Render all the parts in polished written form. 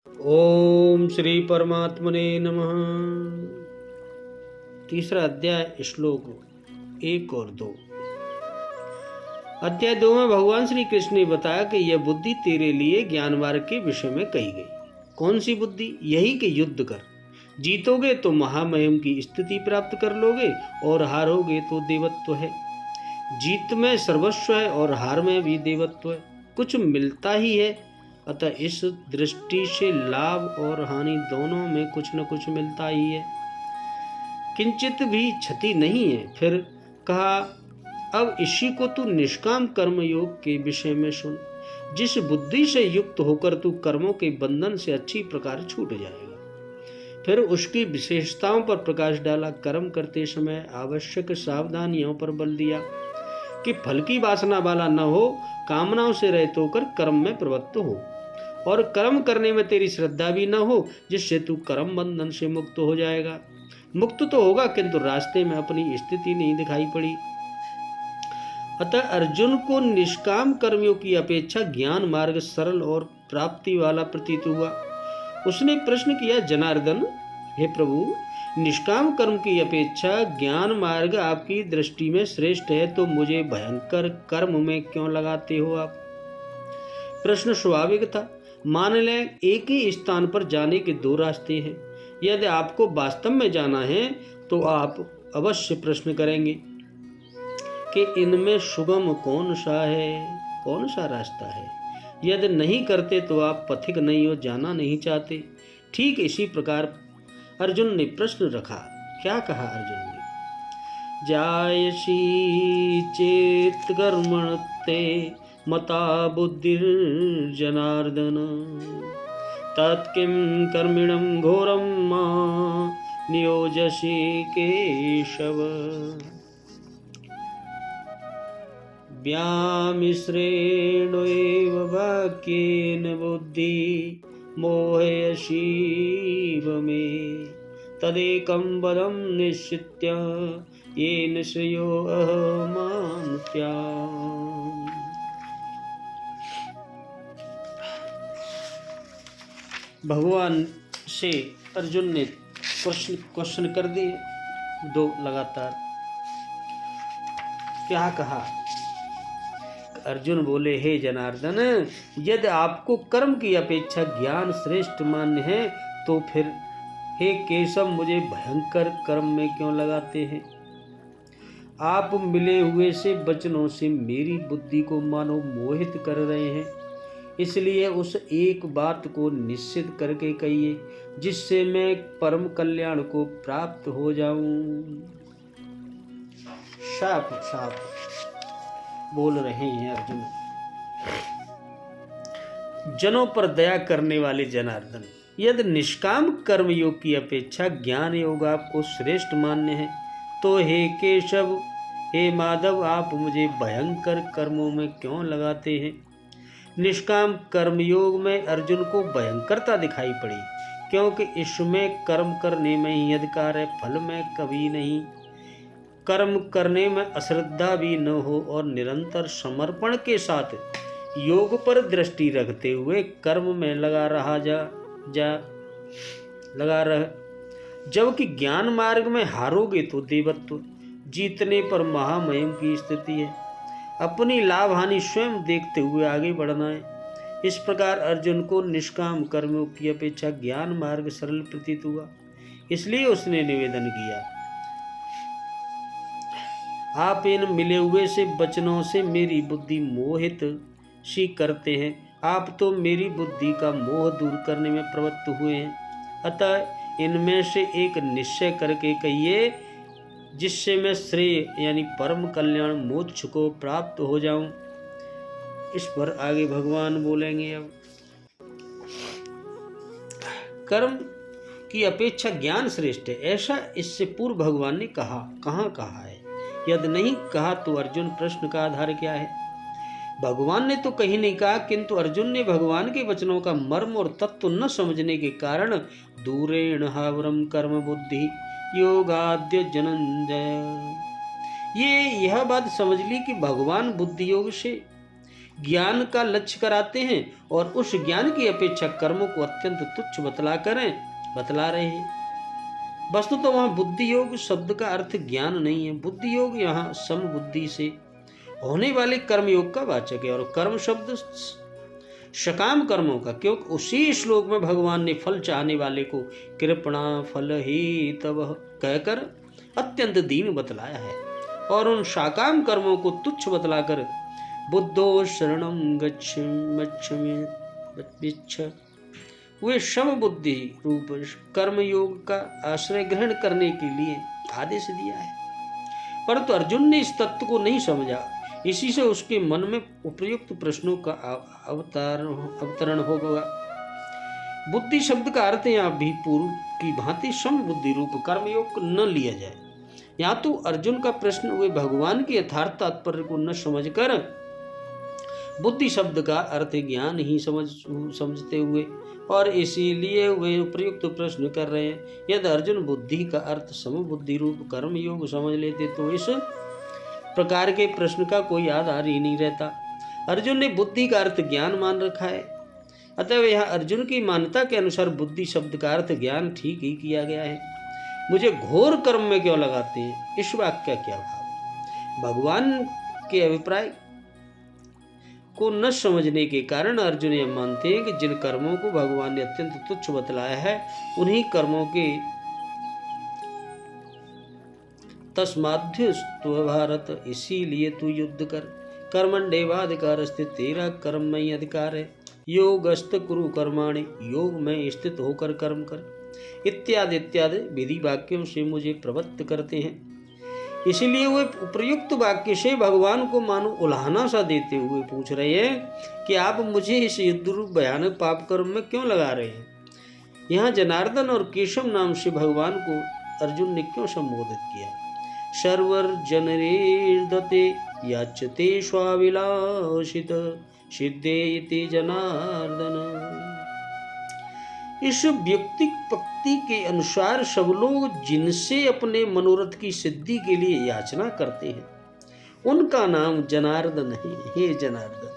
ओम श्री परमात्मने नमः। तीसरा अध्याय, श्लोक 1 और 2। अध्याय 2 में भगवान श्री कृष्ण ने बताया कि यह बुद्धि तेरे लिए ज्ञान मार्ग के विषय में कही गई। कौन सी बुद्धि? यही कि युद्ध कर, जीतोगे तो महामहिम की स्थिति प्राप्त कर लोगे और हारोगे तो देवत्व है। जीत में सर्वस्व है और हार में भी देवत्व है, कुछ मिलता ही है। अतः इस दृष्टि से लाभ और हानि दोनों में कुछ न कुछ मिलता ही है, किंचित भी क्षति नहीं है। फिर कहा, अब इसी को तू निष्काम कर्म योग के विषय में सुन। जिस बुद्धि से युक्त होकर तू कर्मों के बंधन से अच्छी प्रकार छूट जाएगा। फिर उसकी विशेषताओं पर प्रकाश डाला। कर्म करते समय आवश्यक सावधानियों पर बल दिया कि फल की वासना वाला न हो, कामनाओं से रहित होकर कर्म में प्रवृत्त हो, और कर्म करने में तेरी श्रद्धा भी न हो, जिससे तू कर्म बंधन से मुक्त हो जाएगा। मुक्त तो होगा, किंतु रास्ते में अपनी स्थिति नहीं दिखाई पड़ी। अतः अर्जुन को निष्काम कर्मियों की अपेक्षा ज्ञान मार्ग सरल और प्राप्ति वाला प्रतीत हुआ। उसने प्रश्न किया, जनार्दन, हे प्रभु, निष्काम कर्म की अपेक्षा ज्ञान मार्ग आपकी दृष्टि में श्रेष्ठ है, तो मुझे भयंकर कर्म में क्यों लगाते हो आप? प्रश्न स्वाभाविक था। मान लें एक ही स्थान पर जाने के दो रास्ते हैं। यदि आपको वास्तव में जाना है तो आप अवश्य प्रश्न करेंगे कि इनमें सुगम कौन सा है, कौन सा रास्ता है। यदि नहीं करते तो आप पथिक नहीं हो, जाना नहीं चाहते। ठीक इसी प्रकार अर्जुन ने प्रश्न रखा। क्या कहा अर्जुन ने? जायसी चेत कर्मण ते मता बुद्धिर्जनार्दन, तत्किं कर्मिणं घोरं मां नियोजसि केशव। व्यामिश्रेणेव वाक्येन बुद्धि मोहयसीव मे, तदेकं वदं निश्चित्य येन श्रेयो अहमानुत्याम्। भगवान से अर्जुन ने क्वेश्चन कर दिए दो लगातार। क्या कहा? अर्जुन बोले, हे जनार्दन, यदि आपको कर्म की अपेक्षा ज्ञान श्रेष्ठ मान्य है तो फिर हे केशव, मुझे भयंकर कर्म में क्यों लगाते हैं? आप मिले हुए से वचनों से मेरी बुद्धि को मानो मोहित कर रहे हैं। इसलिए उस एक बात को निश्चित करके कहिए जिससे मैं परम कल्याण को प्राप्त हो जाऊं। साफ साफ बोल रहे हैं अर्जुन। जनों पर दया करने वाले जनार्दन, यदि निष्काम कर्म योग की अपेक्षा ज्ञान योग आपको श्रेष्ठ मान्य है तो हे केशव, हे माधव, आप मुझे भयंकर कर्मों में क्यों लगाते हैं? निष्काम कर्मयोग में अर्जुन को भयंकरता दिखाई पड़ी, क्योंकि इसमें कर्म करने में ही अधिकार है, फल में कभी नहीं। कर्म करने में अश्रद्धा भी न हो और निरंतर समर्पण के साथ योग पर दृष्टि रखते हुए कर्म में लगा रहा लगा रह। जबकि ज्ञान मार्ग में हारोगे तो देवत्व, जीतने पर महामहिम की स्थिति है। अपनी लाभ हानि स्वयं देखते हुए आगे बढ़ना है। इस प्रकार अर्जुन को निष्काम कर्मों की अपेक्षा ज्ञान मार्ग सरल प्रतीत हुआ। इसलिए उसने निवेदन किया, आप इन मिले हुए से वचनों से मेरी बुद्धि मोहित सी करते हैं। आप तो मेरी बुद्धि का मोह दूर करने में प्रवृत्त हुए हैं। अतः इनमें से एक निश्चय करके कहिए जिससे मैं श्रेय यानी परम कल्याण मोक्ष को प्राप्त हो जाऊं। इस पर आगे भगवान बोलेंगे। अब कर्म की अपेक्षा ज्ञान श्रेष्ठ है, ऐसा इससे पूर्व भगवान ने कहा। कहाँ कहा है? यदि नहीं कहा तो अर्जुन प्रश्न का आधार क्या है? भगवान ने तो कहीं नहीं कहा, किंतु अर्जुन ने भगवान के वचनों का मर्म और तत्व न समझने के कारण दूरेण हावरम कर्म बुद्धि योगाद्य जनंजय, ये यह बात समझ ली कि भगवान बुद्धि योग से ज्ञान का लक्ष्य कराते हैं और उस ज्ञान की अपेक्षा कर्मों को अत्यंत तुच्छ बतला रहे हैं। वस्तु तो वहां बुद्धि योग शब्द का अर्थ ज्ञान नहीं है। बुद्धि योग यहाँ सम बुद्धि से होने वाले कर्म योग का वाचक है और कर्म शब्द सकाम कर्मों का, क्योंकि उसी श्लोक में भगवान ने फल चाहने वाले को कृपणा फल ही तब कहकर अत्यंत दीन बतलाया है और उन साकाम कर्मों को तुच्छ बतलाकर बुद्धो शरणम गच्छ वे सम बुद्धि रूप कर्म योग का आश्रय ग्रहण करने के लिए आदेश दिया है। परंतु अर्जुन ने इस तत्व को नहीं समझा, इसी से उसके मन में उपयुक्त प्रश्नों का अवतरण होगा। बुद्धि शब्द का अर्थ यहाँ भी पूर्व की भांति सम बुद्धि रूप कर्मयोग न लिया जाए। यहाँ तो अर्जुन का प्रश्न वे भगवान के यथार्थ तात्पर्य को न समझकर बुद्धि शब्द का अर्थ ज्ञान ही समझते हुए और इसीलिए वे उपयुक्त प्रश्न कर रहे हैं। यदि अर्जुन बुद्धि का अर्थ समबुद्धि रूप कर्म योग समझ लेते तो इस प्रकार के प्रश्न का कोई आधार ही नहीं रहता। अर्जुन ने बुद्धि का अर्थ ज्ञान मान रखा है, अतः यह अर्जुन की मान्यता के अनुसार बुद्धि शब्द का अर्थ ज्ञान ठीक ही किया गया है। मुझे घोर कर्म में क्यों लगाते हैं, इस वाक्य का क्या भाव? भगवान के अभिप्राय को न समझने के कारण अर्जुन यह मानते हैं कि जिन कर्मों को भगवान ने अत्यंत तुच्छ बतलाया है उन्हीं कर्मों के तस्माद्युस्तु भारत, इसीलिए तू युद्ध कर। कर्मण्येवाधिकार स्थित, तेरा कर्म में ही अधिकार है। योगस्त कुरु कर्माणि, योग में स्थित होकर कर्म कर। इत्यादि इत्यादि विधि वाक्यों से मुझे प्रवृत्त करते हैं। इसीलिए वे उपयुक्त वाक्य से भगवान को मानो उल्हाना सा देते हुए पूछ रहे हैं कि आप मुझे इस युद्ध रूप भयानक पाप कर्म में क्यों लगा रहे हैं। यहाँ जनार्दन और केशव नाम से भगवान को अर्जुन ने क्यों संबोधित किया? सर्वर जनरेर्दते याचते स्वाभिलाषित सिद्धे इति जनार्दन। इस व्यक्ति पक्ति के अनुसार सब लोग जिनसे अपने मनोरथ की सिद्धि के लिए याचना करते हैं उनका नाम जनार्दन है। हे जनार्दन,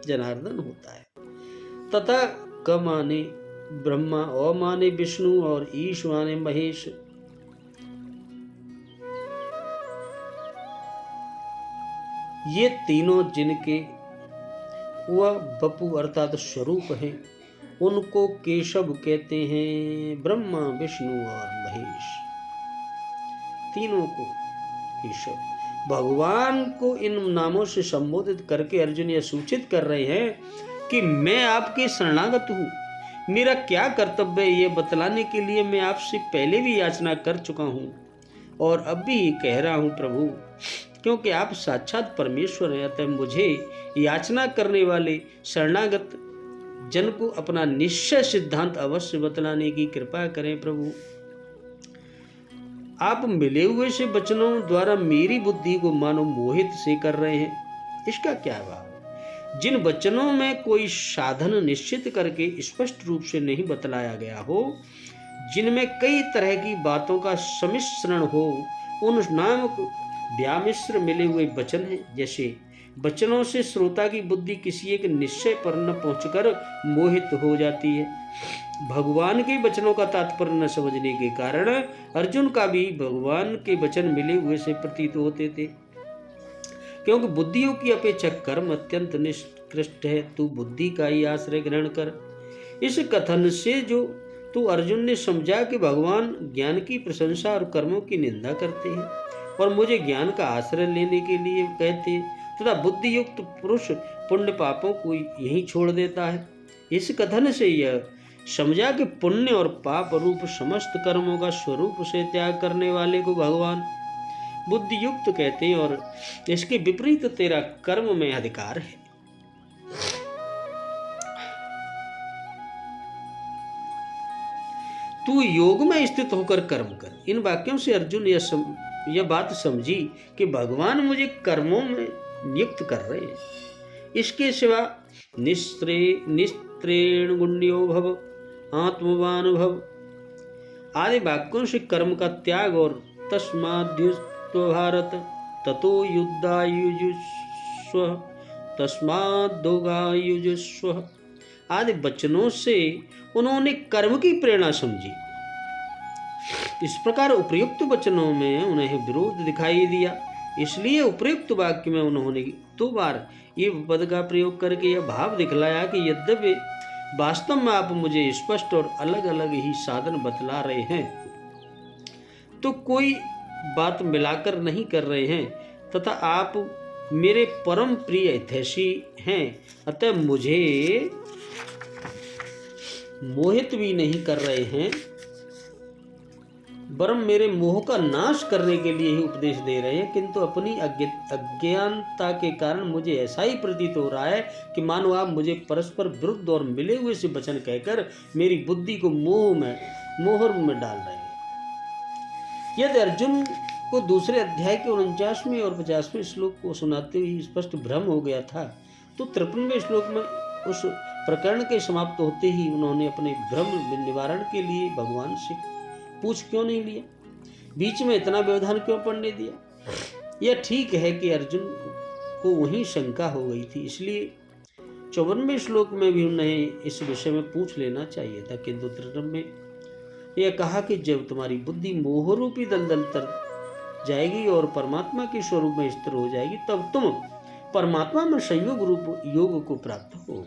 जनार्दन होता है। तथा क माने ब्रह्मा, अ माने विष्णु और ईश माने महेश। ये तीनों जिनके वह बपु अर्थात स्वरूप है उनको केशव कहते हैं। ब्रह्मा, विष्णु और महेश तीनों को केशव। भगवान को इन नामों से संबोधित करके अर्जुन यह सूचित कर रहे हैं कि मैं आपके शरणागत हूँ। मेरा क्या कर्तव्य है ये बतलाने के लिए मैं आपसे पहले भी याचना कर चुका हूँ और अब भी कह रहा हूँ प्रभु, क्योंकि आप साक्षात परमेश्वर हैं। अतः मुझे याचना करने वाले शरणागत जन को अपना निश्चय सिद्धांत अवश्य बतलाने की कृपा करें प्रभु। आप मिले हुए से वचनों द्वारा मेरी बुद्धि को मानो मोहित से कर रहे हैं, इसका क्या भाव? जिन वचनों में कोई साधन निश्चित करके स्पष्ट रूप से नहीं बतलाया गया हो, जिनमें कई तरह की बातों का सम्मिश्रण हो, उन नामक व्यामिश्र मिले हुए वचन हैं। जैसे वचनों से श्रोता की बुद्धि किसी एक निश्चय पर न पहुंचकर मोहित हो जाती है। भगवान के वचनों का तात्पर्य न समझने के कारण अर्जुन का भी भगवान के वचन मिले हुए से प्रतीत होते थे। क्योंकि बुद्धियों की अपेक्षा कर्म अत्यंत निष्कृष्ट है, तू बुद्धि का ही आश्रय ग्रहण कर। इस कथन से जो तू अर्जुन ने समझा कि भगवान ज्ञान की प्रशंसा और कर्मों की निंदा करते हैं और मुझे ज्ञान का आश्रय लेने के लिए कहते हैं, तथा बुद्धि युक्त पुरुष पुण्य पापों को यहीं छोड़ देता है। इस कथन से यह समझा कि पुण्य और पाप रूप समस्त कर्मों का स्वरूप से त्याग करने वाले को भगवान बुद्धि युक्त कहते हैं और इसके विपरीत तेरा कर्म में अधिकार है। तू योग में स्थित होकर कर्म कर। इन वाक्यों से अर्जुन यह बात समझी कि भगवान मुझे कर्मों में नियुक्त कर रहे हैं। इसके सिवा निस्त्रेण गुण्यो भव, आत्मवान भव आदि वाक्यों से कर्म का त्याग और तस्माद्युस्त्व भारत ततो युद्धायुजुस्व तस्माद् दोगायुजुष्व आदि वचनों से उन्होंने कर्म की प्रेरणा समझी। इस प्रकार उपर्युक्त वचनों में उन्हें विरोध दिखाई दिया, इसलिए उपर्युक्त वाक्य में उन्होंने 2 बार ये पद का प्रयोग करके यह भाव दिखलाया कि यद्यपि वास्तव में आप मुझे स्पष्ट और अलग अलग ही साधन बतला रहे हैं, तो कोई बात मिलाकर नहीं कर रहे हैं, तथा आप मेरे परम प्रिय हितैषी हैं, अतः मुझे मोहित भी नहीं कर रहे हैं, वरम मेरे मोह का नाश करने के लिए ही उपदेश दे रहे हैं। किंतु अपनी अज्ञानता के कारण मुझे ऐसा ही प्रतीत हो रहा है कि मानो आप मुझे परस्पर विरुद्ध और मिले हुए से वचन कहकर मेरी बुद्धि को मोहर में डाल रहे हैं। यदि अर्जुन को दूसरे अध्याय के 49वें और 50वें श्लोक को सुनाते हुए स्पष्ट भ्रम हो गया था, तो 53वें श्लोक में उस प्रकरण के समाप्त होते ही उन्होंने अपने भ्रम निवारण के लिए भगवान से पूछ क्यों नहीं लिया, बीच में इतना व्यवधान क्यों पड़ने दिया। यह ठीक है कि अर्जुन को वहीं शंका हो गई थी, इसलिए 54वें श्लोक में भी उन्हें इस विषय में पूछ लेना चाहिए था, किंतु 53 में यह कहा कि जब तुम्हारी बुद्धि मोहरूपी दलदल तर जाएगी और परमात्मा के स्वरूप में स्थिर हो जाएगी, तब तुम परमात्मा में संयोग रूप योग को प्राप्त हो।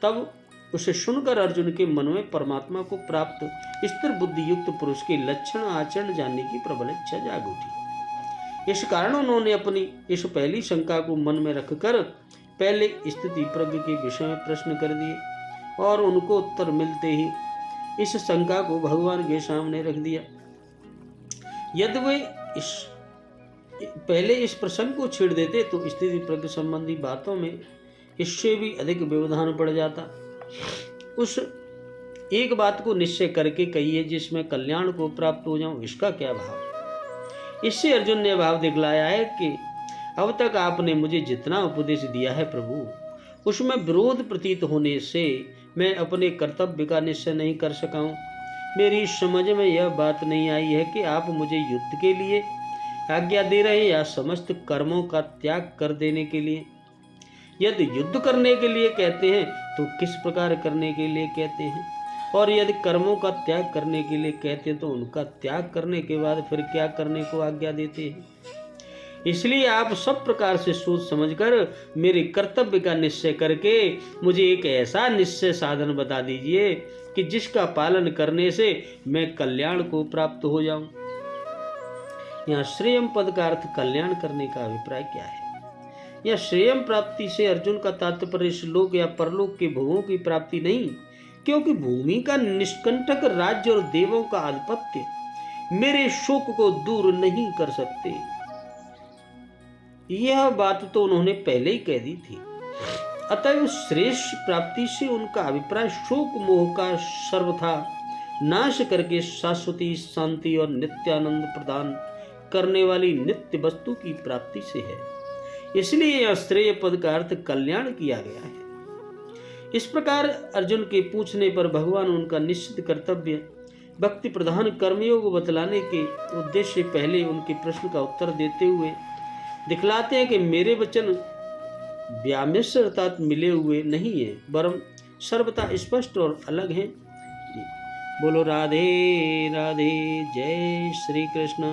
तब उसे सुनकर अर्जुन के मन में परमात्मा को प्राप्त स्थिर बुद्धि युक्त पुरुष के लक्षण आचरण जानने की प्रबल इच्छा जाग उठी। इस कारण उन्होंने अपनी इस पहली शंका को मन में रखकर पहले स्थिति प्रज्ञ के विषय में प्रश्न कर दिए और उनको उत्तर मिलते ही इस शंका को भगवान के सामने रख दिया। यदि वे पहले इस प्रसंग को छेड़ देते तो स्थिति प्रज्ञ संबंधी बातों में इससे भी अधिक व्यवधान पड़ जाता। उस एक बात को निश्चय करके कहिए जिसमें कल्याण को प्राप्त हो जाऊं, इसका क्या भाव। इससे अर्जुन ने भाव दिखलाया है कि अब तक आपने मुझे जितना उपदेश दिया है प्रभु, उसमें विरोध प्रतीत होने से मैं अपने कर्तव्य का निश्चय नहीं कर सका हूं। मेरी समझ में यह बात नहीं आई है कि आप मुझे युद्ध के लिए आज्ञा दे रहे हैं या समस्त कर्मों का त्याग कर देने के लिए। यदि युद्ध करने के लिए कहते हैं तो किस प्रकार करने के लिए कहते हैं, और यदि कर्मों का त्याग करने के लिए कहते हैं तो उनका त्याग करने के बाद फिर क्या करने को आज्ञा देते हैं। इसलिए आप सब प्रकार से सोच समझकर मेरे कर्तव्य का निश्चय करके मुझे एक ऐसा निश्चय साधन बता दीजिए कि जिसका पालन करने से मैं कल्याण को प्राप्त हो जाऊं। यहाँ श्रेयम पद का अर्थ कल्याण करने का अभिप्राय क्या है। यह श्रेयम प्राप्ति से अर्जुन का तात्पर्य श्लोक या परलोक के भोगों की प्राप्ति नहीं, क्योंकि भूमि का निष्कंटक राज्य और देवों का आधिपत्य मेरे शोक को दूर नहीं कर सकते। यह बात तो उन्होंने पहले ही कह दी थी। अतः श्रेष्ठ प्राप्ति से उनका अभिप्राय शोक मोह का सर्वथा नाश करके शाश्वती शांति और नित्यानंद प्रदान करने वाली नित्य वस्तु की प्राप्ति से है। इसलिए यह श्रेय पद का अर्थ कल्याण किया गया है। इस प्रकार अर्जुन के पूछने पर भगवान उनका निश्चित कर्तव्य भक्ति प्रधान कर्मयोग बतलाने के उद्देश्य से पहले उनके प्रश्न का उत्तर देते हुए दिखलाते हैं कि मेरे वचन व्यामिश्र अर्थात मिले हुए नहीं है, वरम सर्वथा स्पष्ट और अलग हैं। बोलो राधे राधे, जय श्री कृष्ण।